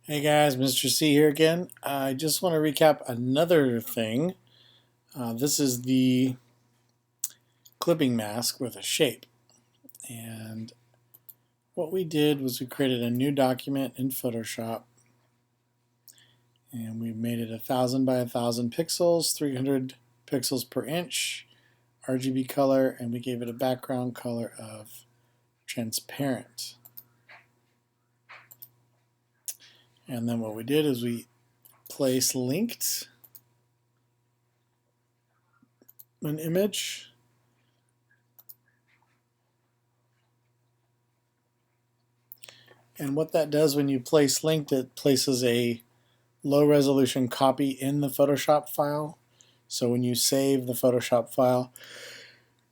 Hey guys, Mr. C here again. I just want to recap another thing. This is the clipping mask with a shape. And what we did was we created a new document in Photoshop. And we made it 1000 by 1000 pixels, 300 pixels per inch, RGB color, and we gave it a background color of transparent. And then what we did is we place linked an image, and what that does when you place linked, it places a low resolution copy in the Photoshop file. So when you save the Photoshop file,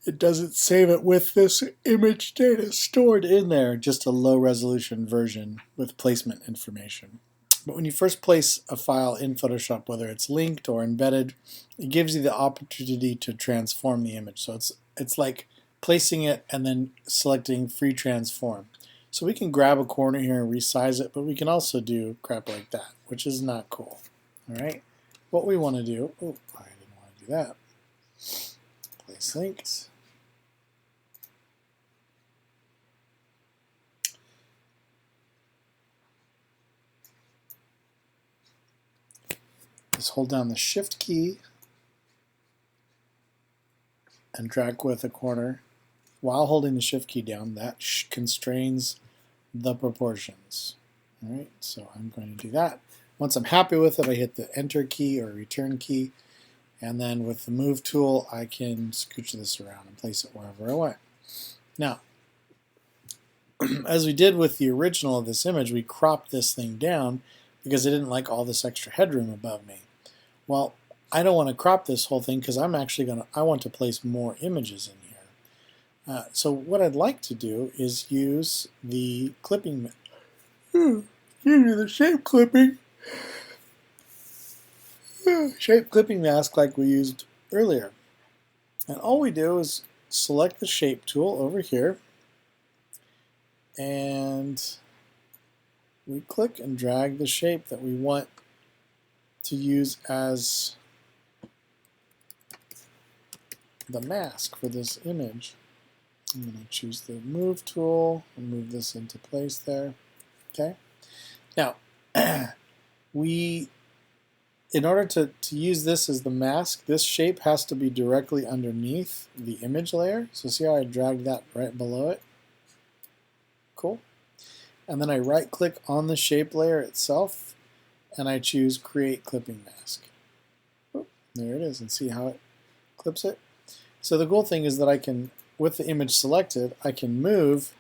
it doesn't save it with this image data stored in there, just a low resolution version with placement information. But when you first place a file in Photoshop, whether it's linked or embedded, it gives you the opportunity to transform the image. So it's like placing it and then selecting free transform. So we can grab a corner here and resize it, but we can also do crap like that, which is not cool. All right, what we want to do, oh, I didn't want to do that. Place linked. Just hold down the Shift key and drag with a corner while holding the Shift key down. That constrains the proportions. All right, so I'm going to do that. Once I'm happy with it, I hit the Enter key or Return key, and then with the Move tool, I can scooch this around and place it wherever I want. Now, as we did with the original of this image, we cropped this thing down because I didn't like all this extra headroom above me. Well, I don't want to crop this whole thing because I want to place more images in here. So what I'd like to do is use the clipping, the shape clipping mask like we used earlier. And all we do is select the shape tool over here, and we click and drag the shape that we want to use as the mask for this image. I'm going to choose the Move tool and move this into place there. Okay. Now, in order to use this as the mask, this shape has to be directly underneath the image layer. So see how I dragged that right below it? Cool. And then I right-click on the shape layer itself, and I choose Create Clipping Mask. Oh, there it is, and see how it clips it? So the cool thing is that I can, with the image selected, I can move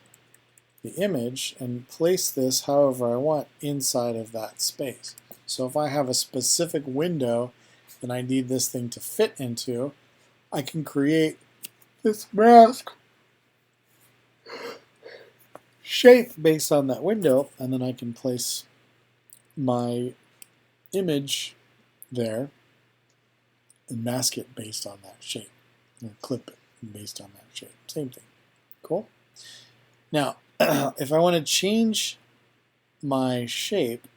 the image and place this however I want inside of that space. So if I have a specific window that I need this thing to fit into, I can create this mask shape based on that window, and then I can place my image there and mask it based on that shape, or clip it based on that shape. Same thing. Cool? Now, if I want to change my shape,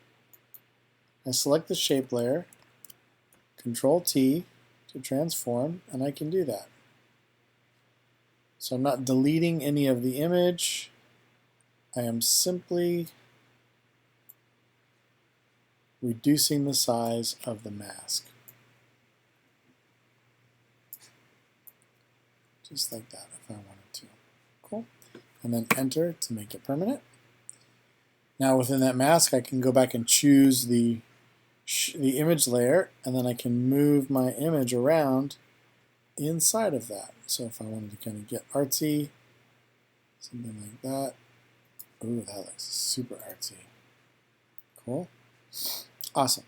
I select the shape layer, Control T to transform, and I can do that. So I'm not deleting any of the image. I am simply reducing the size of the mask. Just like that if I wanted to. Cool. And then Enter to make it permanent. Now within that mask, I can go back and choose the image layer, and then I can move my image around inside of that. So if I wanted to kind of get artsy, something like that. Ooh, that looks super artsy. Cool. Awesome.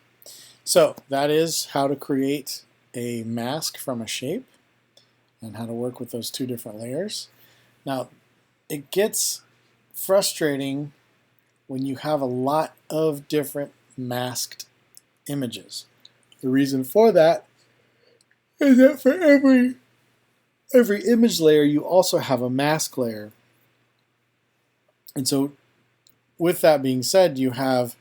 So that is how to create a mask from a shape and how to work with those two different layers. Now, it gets frustrating when you have a lot of different masked images. The reason for that is that for every image layer, you also have a mask layer. And so with that being said, you have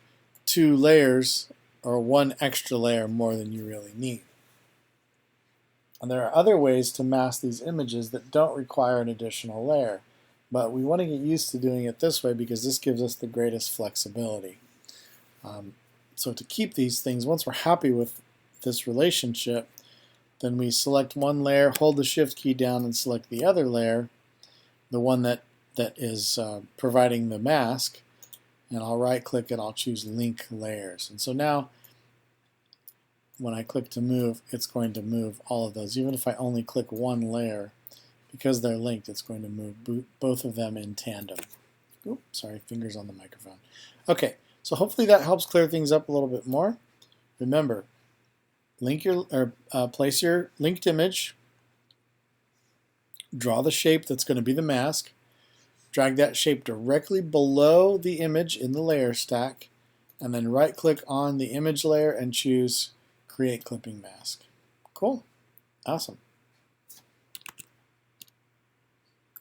2 layers or 1 extra layer more than you really need. And there are other ways to mask these images that don't require an additional layer, but we want to get used to doing it this way because this gives us the greatest flexibility. So to keep these things, once we're happy with this relationship, then we select one layer, hold the Shift key down, and select the other layer, the one that is providing the mask, and I'll right-click and I'll choose Link Layers. And so now, when I click to move, it's going to move all of those. Even if I only click one layer, because they're linked, it's going to move both of them in tandem. Oops, sorry, fingers on the microphone. Okay, so hopefully that helps clear things up a little bit more. Remember, place your linked image, draw the shape that's going to be the mask, drag that shape directly below the image in the layer stack, and then right-click on the image layer and choose Create Clipping Mask. Cool. Awesome.